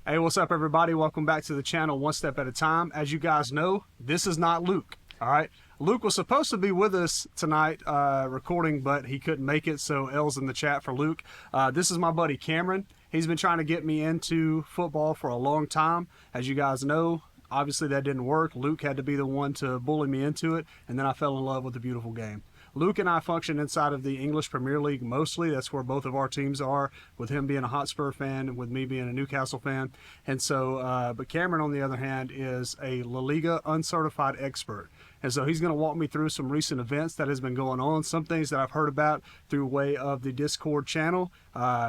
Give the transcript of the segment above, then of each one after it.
Hey, what's up, everybody? Welcome back to the channel, One Step at a Time. As you guys know, this is not Luke, all right? Luke was supposed to be with us tonight recording, but he couldn't make it, so L's in the chat for Luke. This is my buddy Cameron. He's been trying to get me into football for a long time. As you guys know, obviously that didn't work. Luke had to be the one to bully me into it, and then I fell in love with the beautiful game. Luke and I function inside of the English Premier League mostly. That's where both of our teams are, with him being a Hotspur fan and with me being a Newcastle fan. And so, but Cameron, on the other hand, is a LaLiga uncertified expert. And so he's going to walk me through some recent events that has been going on, some things that I've heard about through way of the Discord channel.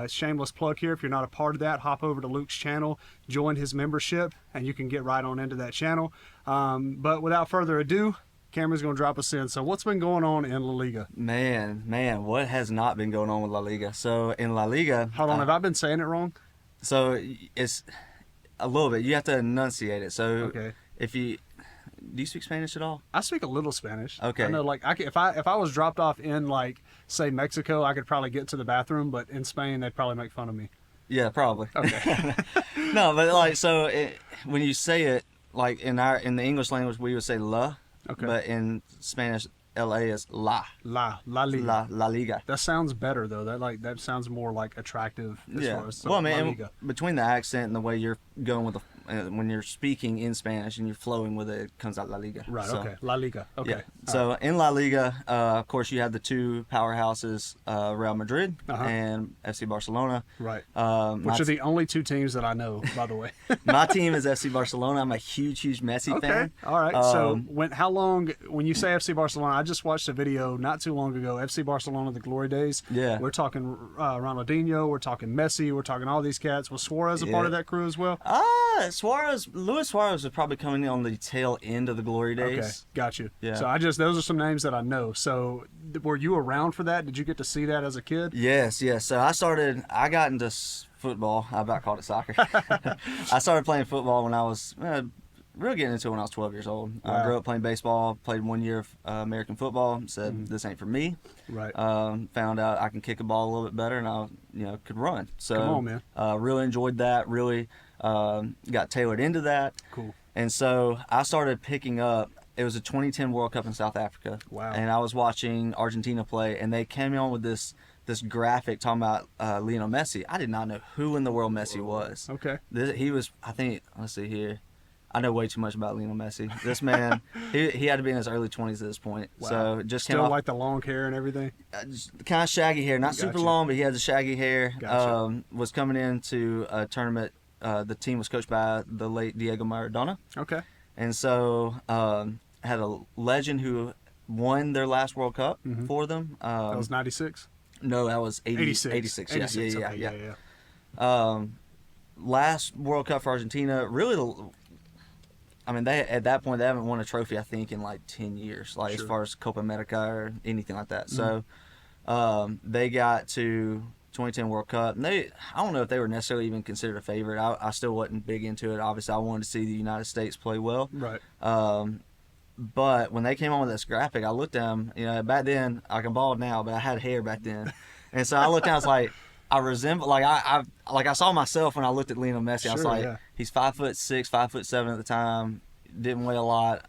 Shameless plug here. If you're not a part of that, hop over to Luke's channel, join his membership, and you can get right on into that channel. But without further ado, Cameron's going to drop us in. So what's been going on in La Liga? Man, what has not been going on with La Liga? So in La Liga... Hold on, have I been saying it wrong? So it's a little bit. You have to enunciate it. So okay. If you... Do you speak Spanish at all? I speak a little Spanish. Okay. I know, like, if I was dropped off in, like, say, Mexico, I could probably get to the bathroom, but in Spain, they'd probably make fun of me. Yeah, probably. Okay. No, but, like, so when you say it, like, in the English language, we would say la. Okay. But in Spanish, LA is la. La Liga. La Liga. That sounds better though. That sounds more like attractive as far as well, man, La Liga. Between the accent and the way you're going with when you're speaking in Spanish and you're flowing with it, it comes out La Liga. Right. So, okay. La Liga. Okay. Yeah. So in La Liga, of course, you have the two powerhouses, Real Madrid and FC Barcelona. Right. Which are the only two teams that I know, by the way. My team is FC Barcelona. I'm a huge Messi fan. All right. So when you say FC Barcelona, I just watched a video not too long ago, FC Barcelona, the glory days. Yeah. We're talking Ronaldinho, we're talking Messi, we're talking all these cats. Was Suarez a part of that crew as well? Luis Suarez was probably coming in on the tail end of the glory days. Okay, got you. Yeah. So those are some names that I know. So were you around for that? Did you get to see that as a kid? Yes. So I got into football. I about called it soccer. I started playing football when I was really getting into it when I was 12 years old. Wow. I grew up playing baseball, played 1 year of American football, said this ain't for me. Right. Found out I can kick a ball a little bit better and I could run. So come on, man. Really enjoyed that, really got tailored into that. Cool. And so I started picking up, it was a 2010 World Cup in South Africa. Wow. And I was watching Argentina play and they came on with this graphic talking about Lionel Messi. I did not know who in the world Messi was. Okay. He was, I think, let's see here. I know way too much about Lionel Messi. This man, he had to be in his early 20s at this point. Wow. So just still like the long hair and everything. Kind of shaggy hair, not super long, but he had the shaggy hair. Gotcha. Was coming into a tournament. The team was coached by the late Diego Maradona. Okay. And so had a legend who won their last World Cup for them. That was 96? No, that was 86. 86. 86. Yeah. Okay, yeah. Last World Cup for Argentina, really. I mean, at that point they haven't won a trophy, I think, in like 10 years, like as far as Copa America or anything like that. So they got to 2010 World Cup, and I don't know if they were necessarily even considered a favorite. I still wasn't big into it. Obviously, I wanted to see the United States play well. Right. But when they came on with this graphic, I looked at them. Back then, like I'm bald now, but I had hair back then, and so I looked at, I was like, I resemble, like I saw myself when I looked at Lionel Messi. I was like, he's 5'6", 5'7" at the time, didn't weigh a lot.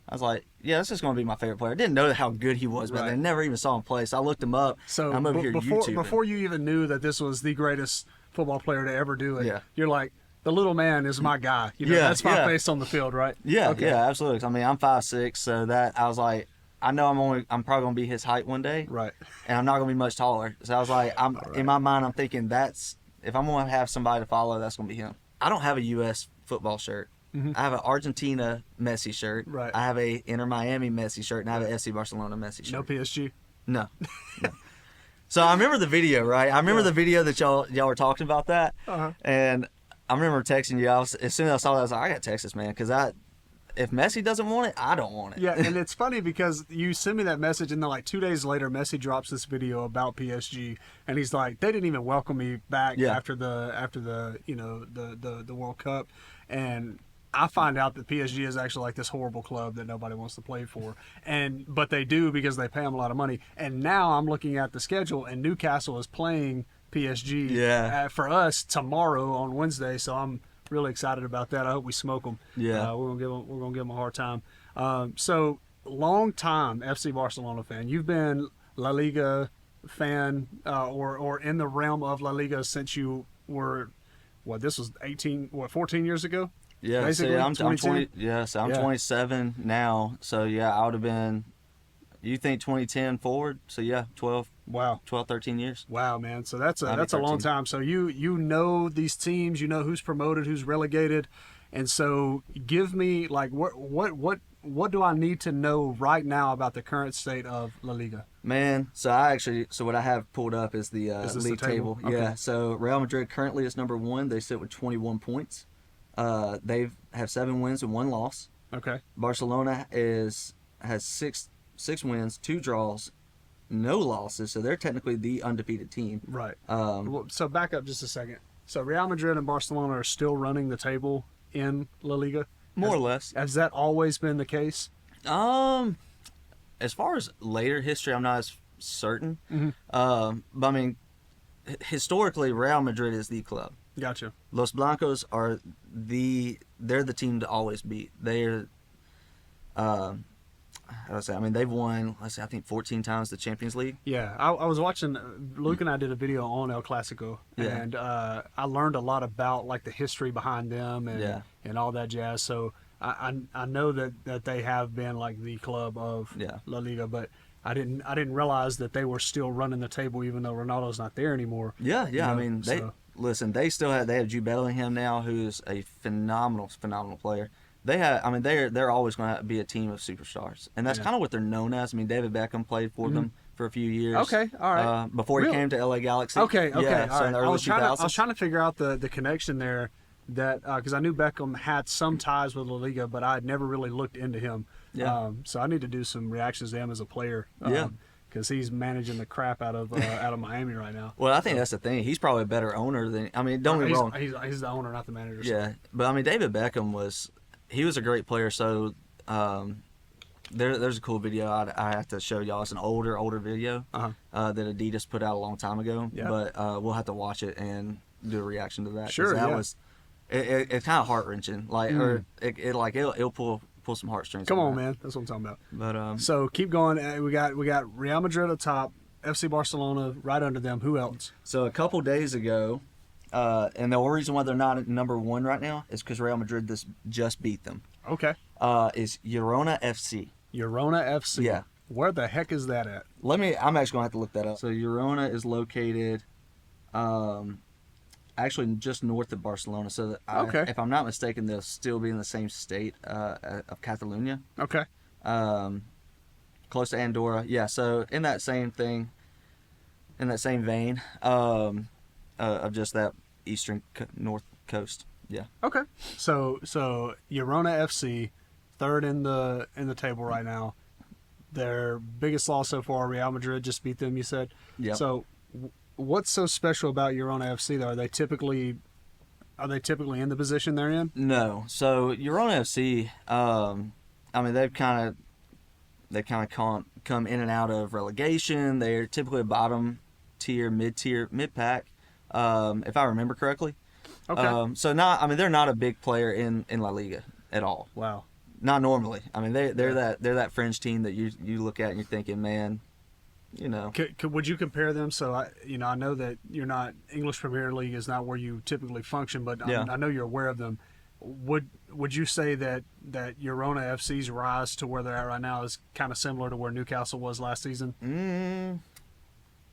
I was like, yeah, this is going to be my favorite player. I didn't know how good he was, but I never even saw him play. So I looked him up. So I'm over here YouTubing. Before you even knew that this was the greatest football player to ever do it, yeah. You're like, the little man is my guy. That's my face on the field, right? Yeah, okay. Yeah, absolutely. I mean, I'm 5'6", so that I was like, I know I'm probably gonna be his height one day, right? And I'm not gonna be much taller. So I was like, in my mind, I'm thinking if I'm gonna have somebody to follow, that's gonna be him. I don't have a U.S. football shirt. I have an Argentina Messi shirt. Right. I have a Inter Miami Messi shirt, and I have an FC Barcelona Messi shirt. No PSG. No. So I remember the video, right? I remember the video that y'all were talking about that, and I remember texting you. As soon as I saw that, I was like, I got to text this man because if Messi doesn't want it, I don't want it. Yeah, and it's funny because you send me that message, and then like 2 days later, Messi drops this video about PSG, and he's like, they didn't even welcome me back after the World Cup, and I find out that PSG is actually like this horrible club that nobody wants to play for, but they do because they pay them a lot of money. And now I'm looking at the schedule, and Newcastle is playing PSG for us tomorrow on Wednesday, so I'm really excited about that. I hope we smoke them. Yeah. We're gonna give them a hard time. So long time FC Barcelona fan. You've been La Liga fan or in the realm of La Liga since you were this was 14 years ago. Yeah, basically, see, I'm 2010? 20. Yeah, so I'm Yeah. 27 now. So yeah, I would have been. You think 2010 forward? So yeah, 12, Wow. 13 years. Wow, man. So that's Might be a long 13. time. So you know these teams, you know who's promoted, who's relegated, and so give me like what do I need to know right now about the current state of La Liga? Man, so what I have pulled up is the Is this league the table? Okay. Yeah, so Real Madrid currently is number 1. They sit with 21 points. They have 7 wins and 1 loss. Okay. Barcelona has 6 wins, 2 draws, no losses. So they're technically the undefeated team. Right. Um, So back up just a second. So Real Madrid and Barcelona are still running the table in La Liga. more or less. Has that always been the case? As far as later history, I'm not as certain. Mm-hmm. But I mean, historically, Real Madrid is the club. Gotcha. Los Blancos are they're the team to always beat. They're, how do I say? I mean, they've won, I think 14 times the Champions League. Yeah, I was watching. Luke and I did a video on El Clasico, Yeah. and I learned a lot about like the history behind them and Yeah. and all that jazz. So I know that they have been like the club of Yeah. La Liga, but I didn't realize that they were still running the table even though Ronaldo's not there anymore. Yeah. You I know, mean, they still have Jude Bellingham now, who's a phenomenal player. They're always going to be a team of superstars, and that's Yeah. kind of what they're known as. I mean, David Beckham played for them for a few years. Okay, all right. Before he Really? came to LA Galaxy. Okay, Yeah, all so right. in the I early was 2000s. trying to figure out the connection there, that because I knew Beckham had some ties with La Liga, but I had never really looked into him. Yeah. So I need to do some reactions to him as a player. Yeah. Because he's managing the crap out of Miami right now. Well, I think that's the thing. He's probably a better owner than. I mean, don't get me wrong. He's the owner, not the manager. so- Yeah, but I mean, David Beckham was a great player. So there's a cool video I have to show y'all. It's an older video Uh-huh. that Adidas put out a long time ago. Yeah. But we'll have to watch it and do a reaction to that. 'cause Sure, that yeah. was it's kind of heart wrenching. Like or it'll pull some heartstrings. Come on, that. man. That's what I'm talking about. But So keep going. We got Real Madrid at the top, FC Barcelona right under them. Who else? So a couple days ago, and the only reason why they're not at number 1 right now is because Real Madrid just beat them. Okay. Is Girona FC. Girona FC. Yeah. Where the heck is that at? I'm actually going to have to look that up. So Girona is located actually just north of Barcelona. So Okay. if I'm not mistaken, they'll still be in the same state of Catalonia. Okay. Close to Andorra. Yeah, so in that same thing, in that same vein of just that eastern north coast. Yeah. Okay. So Girona FC, third in the table right now. Their biggest loss so far, Real Madrid just beat them. You said. Yeah. So, what's so special about Girona FC though? Are they typically in the position they're in? No. So Girona FC, I mean they kind of come in and out of relegation. They're typically a bottom tier, mid pack, if I remember correctly. Okay. So they're not a big player in La Liga at all. Wow. Not normally. I mean they're that fringe team that you look at and you're thinking, man, you know. Would you compare them? So I know that you're not English Premier League is not where you typically function, but Yeah. I know you're aware of them. Would you say that Girona FC's rise to where they're at right now is kind of similar to where Newcastle was last season?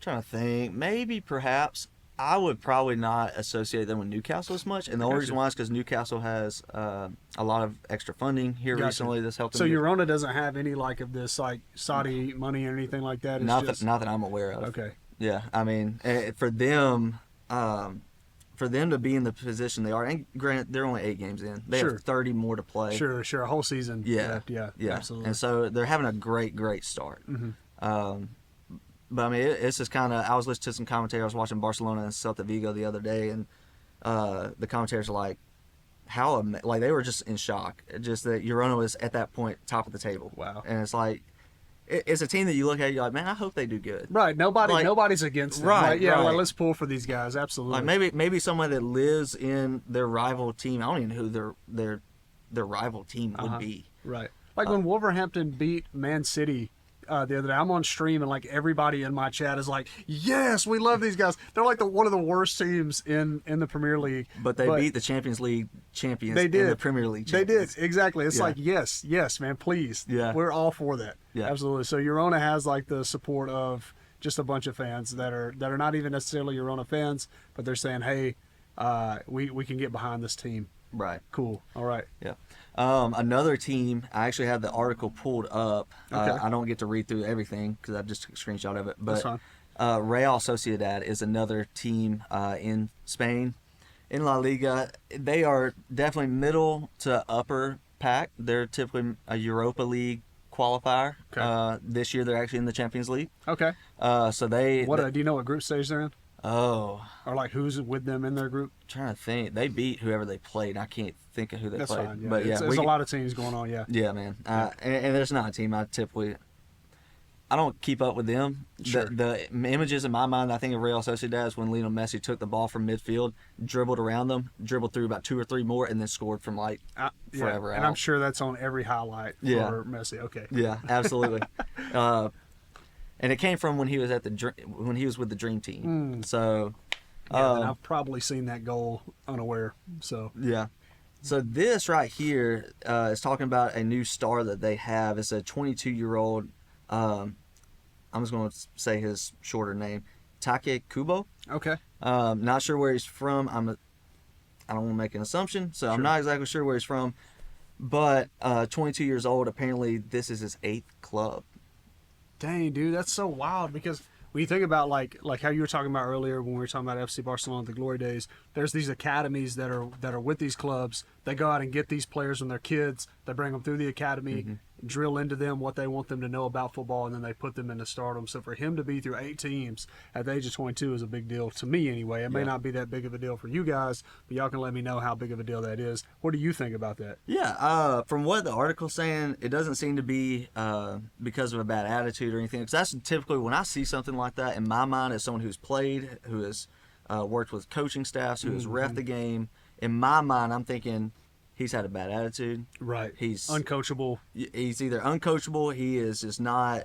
Trying to think. Maybe, perhaps. I would probably not associate them with Newcastle as much, and the only reason why is because Newcastle has a lot of extra funding here Gotcha. recently that's helped them. So Girona doesn't have any of this Saudi money or anything like that. It's not just, that I'm aware of. Okay. Yeah, I mean, for them to be in the position they are, and granted, they're only 8 games in. They Sure. have 30 more to play. Sure, a whole season. Yeah, yeah, absolutely. And so they're having a great start. But I mean, it's just kind of. I was listening to some commentary. I was watching Barcelona and Celta Vigo the other day, and the commentators are like, they were just in shock, just that Girona was at that point top of the table. Wow. And it's like, it's a team that you look at, you're like, man, I hope they do good. Right. Nobody's against them. Right, Yeah. right. Like, let's pull for these guys. Absolutely. Like maybe someone that lives in their rival team. I don't even know who their rival team would be. Right. Like when Wolverhampton beat Man City the other day, I'm on stream and like everybody in my chat is like, yes, we love these guys. They're like one of the worst teams in the Premier League. But they beat the Champions League champions They did. and the Premier League They champions. did. Exactly. It's Yeah. like, yes, man, please. Yeah. We're all for that. Yeah. Absolutely. So Girona has like the support of just a bunch of fans that are not even necessarily Girona fans, but they're saying, hey, we can get behind this team. Right. Cool. All right. Yeah. Another team, I actually have the article pulled up. Okay. I don't get to read through everything because I just took a screenshot of it. That's But fine. Real Sociedad is another team in Spain. In La Liga, they are definitely middle to upper pack. They're typically a Europa League qualifier. Okay. This year, they're actually in the Champions League. Okay. So they... Do you know what group stage they're in? Oh, Or like who's with them in their group? I'm trying to think. They beat whoever they played. I can't think of who they That's played. fine. Yeah. But yeah, There's a lot of teams going on. Yeah. Yeah, man. And there's not a team I typically. I don't keep up with them. Sure. The images in my mind, I think of Real Sociedad is when Lionel Messi took the ball from midfield, dribbled around them, dribbled through about 2 or 3 more, and then scored from like forever And out. I'm sure that's on every highlight Yeah. for Messi. Okay. Yeah, absolutely. And it came from when he was when he was with the Dream Team. So. Yeah, and I've probably seen that goal unaware. So Yeah. So this right here is talking about a new star that they have. It's a 22-year-old. I'm just going to say his shorter name, Take Kubo. okay. Not sure where he's from. I don't want to make an assumption, so I'm not exactly sure where he's from. But 22 years old. Apparently, this is his 8th club. Dang, dude, that's so wild because when you think about like how you were talking about earlier when we were talking about FC Barcelona, the glory days, there's these academies that are with these clubs. They go out and get these players when they're kids. They bring them through the academy, drill into them what they want them to know about football, and then they put them into stardom. So for him to be through 8 teams at the age of 22 is a big deal to me anyway. It may not be that big of a deal for you guys, but y'all can let me know how big of a deal that is. What do you think about that? Yeah, from what the article's saying, it doesn't seem to be because of a bad attitude or anything. Because that's typically when I see something like that, in my mind, as someone who's played, who has worked with coaching staffs, who has reffed the game, in my mind, I'm thinking he's had a bad attitude. Right. He's uncoachable. He's either uncoachable, he is just not,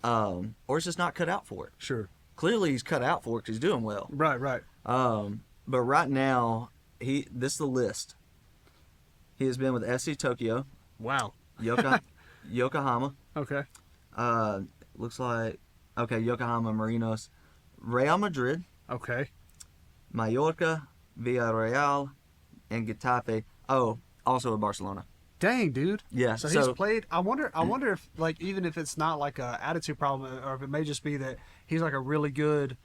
or he's just not cut out for it. Sure. Clearly, he's cut out for it because he's doing well. Right. But right now, this is the list. He has been with FC Tokyo, Wow. Yokohama. Okay. Looks like Yokohama Marinos, Real Madrid, Okay. Mallorca, Villarreal, and Getafe. Oh, also in Barcelona. Dang, dude. Yeah. So he's played. I wonder if like even if it's not like a attitude problem, or if it may just be that he's like a really good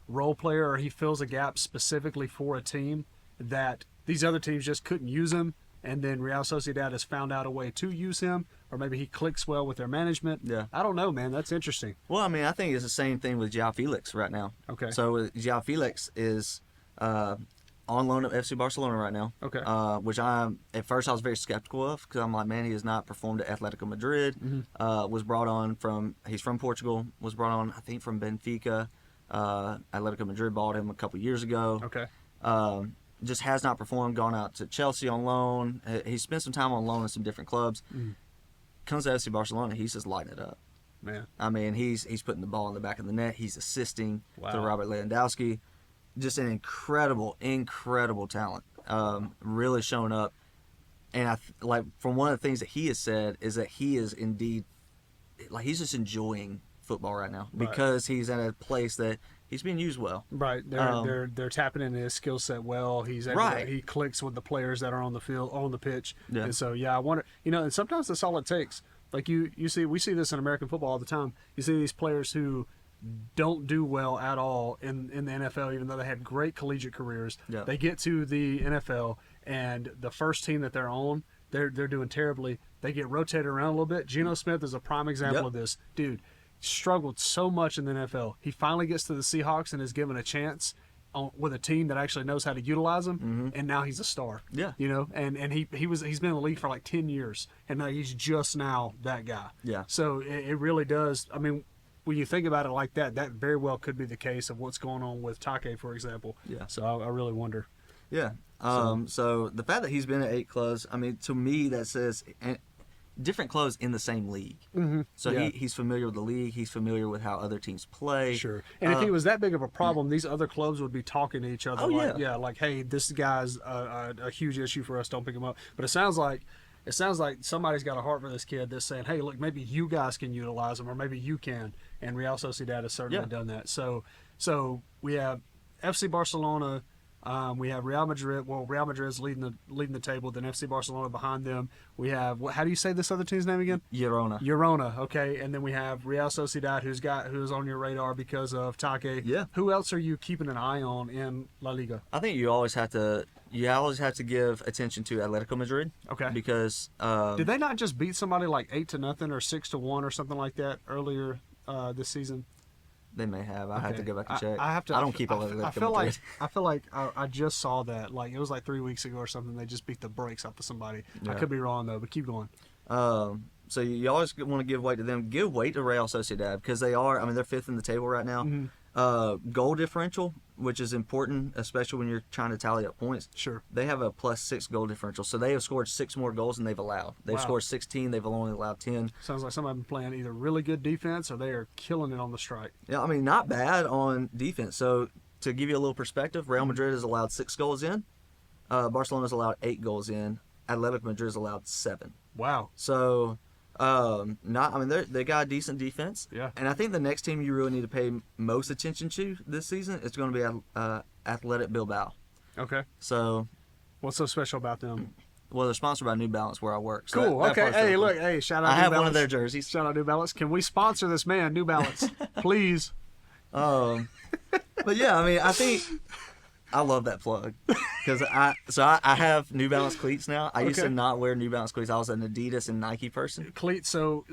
role player, or he fills a gap specifically for a team that these other teams just couldn't use him, and then Real Sociedad has found out a way to use him, or maybe he clicks well with their management. Yeah. I don't know, man. That's interesting. Well, I mean, I think it's the same thing with Joao Felix right now. Okay. So Joao Felix is on loan at FC Barcelona right now. Okay. Which at first I was very skeptical of because I'm like, man, he has not performed at Atletico Madrid. Was brought on he's from Portugal. Was brought on, I think, from Benfica. Atletico Madrid bought him a couple years ago. Okay. Just has not performed. Gone out to Chelsea on loan. He spent some time on loan in some different clubs. Comes to FC Barcelona, he's just lighting it up. Man. I mean, he's putting the ball in the back of the net. He's assisting to Wow. Robert Lewandowski. Just an incredible talent. Really showing up. And from one of the things that he has said is that he is indeed, like, he's just enjoying football right now because he's at a place that he's being used well. Right. They're tapping into his skill set well. He's able Right. he clicks with the players that are on the field, on the pitch. Yeah. And so I wonder, and sometimes that's all it takes. Like we see this in American football all the time. You see these players who don't do well at all in the NFL, even though they had great collegiate careers. Yeah. They get to the NFL, and the first team that they're on, they're doing terribly. They get rotated around a little bit. Geno Smith is a prime example of this. Dude, struggled so much in the NFL. He finally gets to the Seahawks and is given a chance, with a team that actually knows how to utilize him, and now he's a star. Yeah. You know, and he's been in the league for like 10 years, and now he's just now that guy. Yeah. So it really does. I mean, when you think about it like that, that very well could be the case of what's going on with Take, for example. Yeah. So I really wonder. Yeah. So the fact that he's been at 8 clubs, I mean, to me, that says different clubs in the same league. Mm-hmm. So Yeah. he's familiar with the league. He's familiar with how other teams play. Sure. And if he was that big of a problem, these other clubs would be talking to each other. Oh, like, yeah. like, hey, this guy's a huge issue for us. Don't pick him up. But it sounds like somebody's got a heart for this kid that's saying, hey, look, maybe you guys can utilize him, or maybe you can. And Real Sociedad has certainly done that. So we have FC Barcelona. We have Real Madrid. Well, Real Madrid's leading the table. Then FC Barcelona behind them. We have how do you say this other team's name again? Girona. Okay. And then we have Real Sociedad, who's on your radar because of Take. Yeah. Who else are you keeping an eye on in La Liga? I think you always have to give attention to Atletico Madrid. Okay. Because Did they not just beat somebody like 8-0 or 6-1 or something like that earlier this season? they may have. I have to go back and check. I have to. I don't keep all that. I feel like I just saw that. Like it was like 3 weeks ago or something. They just beat the brakes off of somebody. Yeah. I could be wrong though, but keep going. So you always want to give weight to them. Give weight to Real Sociedad because they are. I mean, they're 5th in the table right now. Mm-hmm. Goal differential, which is important, especially when you're trying to tally up points. Sure. They have a +6 goal differential, so they have scored 6 more goals than they've allowed. They've Wow. scored 16. They've only allowed 10. Sounds like somebody been playing either really good defense or they are killing it on the strike. Yeah, I mean, not bad on defense. So to give you a little perspective, Real Madrid has allowed 6 goals in. Barcelona's allowed 8 goals in. Atletico Madrid has allowed 7. Wow. So, they got a decent defense. Yeah. And I think the next team you really need to pay most attention to this season is going to be Athletic Bilbao. Okay. So, What's so special about them? well, they're sponsored by New Balance where I work. So Cool. that Okay. part's Hey, really cool. look. Hey, shout out. I New have Balance. one of their jerseys. Shout out New Balance. Can we sponsor this man, New Balance, please? But yeah, I mean, I think I love that plug because I have New Balance cleats now. I used to Okay. not wear New Balance cleats. I was an Adidas and Nike person. Cleats. So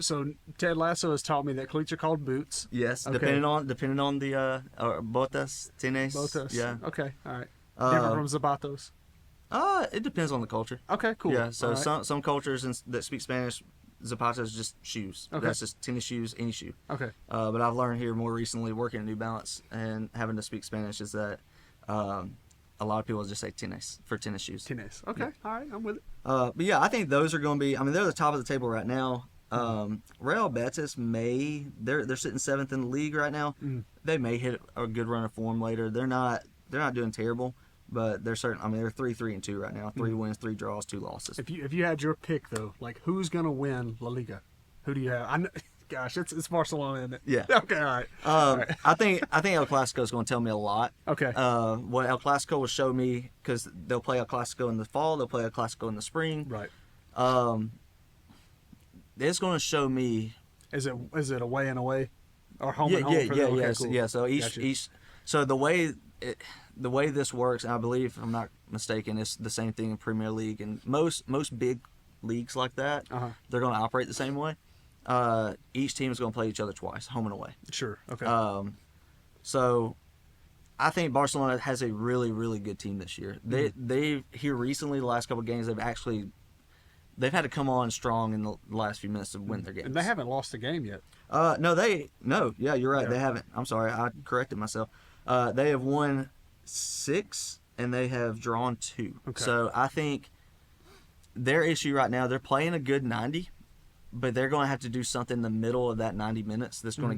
Ted Lasso has taught me that cleats are called boots. Yes, Okay. depending on the botas, tienes. Botas. Yeah. Okay. All right. Different from zapatos. It depends on the culture. Okay. Cool. Yeah, so All right. some cultures that speak Spanish, zapatos is just shoes. Okay. That's just tennis shoes, any shoe. Okay. But I've learned here more recently working at New Balance and having to speak Spanish is that a lot of people just say tennis for tennis shoes. Tennis. Okay. Yeah. All right. I'm with it. But yeah, I think those are going to be. I mean, they're the top of the table right now. Real Betis they're sitting 7th in the league right now. Mm. They may hit a good run of form later. They're not doing terrible, but they're certain. I mean, they're 3-3-2 right now. 3 wins, 3 draws, 2 losses. If you had your pick though, like who's gonna win La Liga? Who do you have? I know, gosh, it's Barcelona, isn't it? Yeah. Okay. All right. All right. I think El Clasico is going to tell me a lot. Okay. What El Clasico will show me because they'll play El Clasico in the fall, they'll play El Clasico in the spring. Right. It's going to show me. Is it away and away, or home Yeah, and home? yeah, for yeah, them? Okay, yeah. cool. Yeah. So Gotcha. so the way this works, and I believe if I'm not mistaken, it's the same thing in Premier League and most big leagues like that. Uh-huh. They're going to operate the same way. Each team is going to play each other twice, home and away. Sure. Okay. So I think Barcelona has a really, really good team this year. They've here recently, the last couple of games, they've had to come on strong in the last few minutes to win their games. and they haven't lost a game yet. Yeah, you're right. Yeah. They haven't. I'm sorry, I corrected myself. They have won 6 and they have drawn 2. Okay. So I think their issue right now, they're playing a good 90, but they're going to have to do something in the middle of that 90 minutes that's going to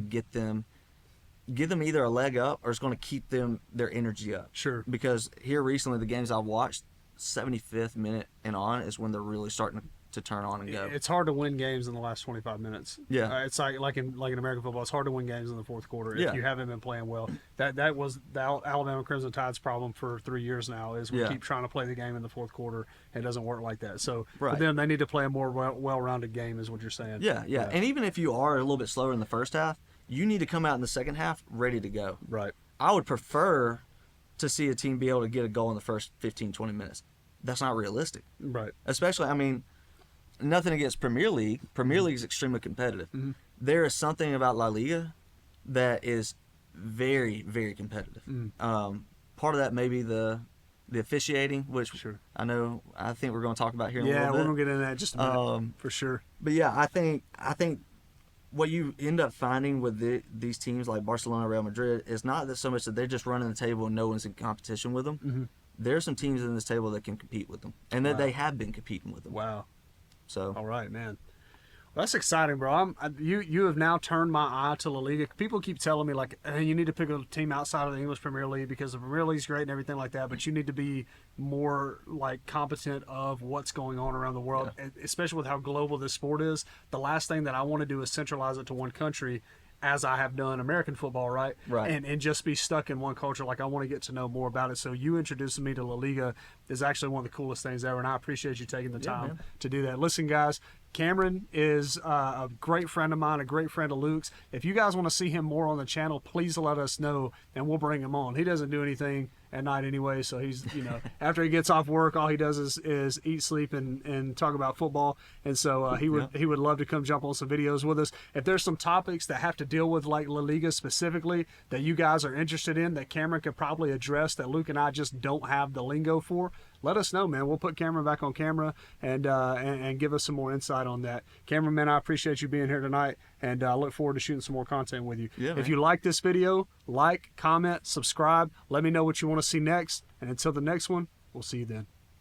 give them either a leg up or it's going to keep their energy up. Sure. Because here recently, the games I've watched, 75th minute and on is when they're really starting to turn on and go. It's hard to win games in the last 25 minutes. Yeah. It's like in American football, it's hard to win games in the fourth quarter if Yeah. you haven't been playing well. That was the Alabama Crimson Tide's problem for 3 years now is we Yeah. keep trying to play the game in the fourth quarter and it doesn't work like that. So for Right. them, they need to play a more well-rounded game is what you're saying. Yeah. And even if you are a little bit slower in the first half, you need to come out in the second half ready to go. Right. I would prefer to see a team be able to get a goal in the first 15, 20 minutes. That's not realistic. Right. Especially, I mean, nothing against Premier League. Premier League is extremely competitive. Mm-hmm. There is something about La Liga that is very, very competitive. part of that may be the officiating, which I think we're going to talk about here in a little bit. Yeah, we're going to get into that in just a minute, for sure. But yeah, I think what you end up finding with these teams like Barcelona, Real Madrid is not that so much that they're just running the table and no one's in competition with them. Mm-hmm. There's some teams in this table that can compete with them, and that they have been competing with them. Wow. So. All right, man. Well, that's exciting, bro. You have now turned my eye to La Liga. People keep telling me, like, hey, you need to pick a team outside of the English Premier League because the Premier League's great and everything like that, but you need to be more, like, competent of what's going on around the world, especially with how global this sport is. The last thing that I want to do is centralize it to one country, as I have done American football, right? And just be stuck in one culture. Like, I want to get to know more about it. So you introducing me to La Liga is actually one of the coolest things ever, and I appreciate you taking the time to do that. Listen, guys, Cameron is a great friend of mine, a great friend of Luke's. If you guys want to see him more on the channel, please let us know, and we'll bring him on. He doesn't do anything at night anyway, so he's, after he gets off work, all he does is eat, sleep, and talk about football. And so he would love to come jump on some videos with us. If there's some topics that have to deal with, like, La Liga specifically, that you guys are interested in, that Cameron could probably address, that Luke and I just don't have the lingo for, let us know, man. We'll put Cameron back on camera and give us some more insight on that. Cameron, man, I appreciate you being here tonight, and I look forward to shooting some more content with you. Yeah, if you like this video, like, comment, subscribe. Let me know what you want to see next. And until the next one, we'll see you then.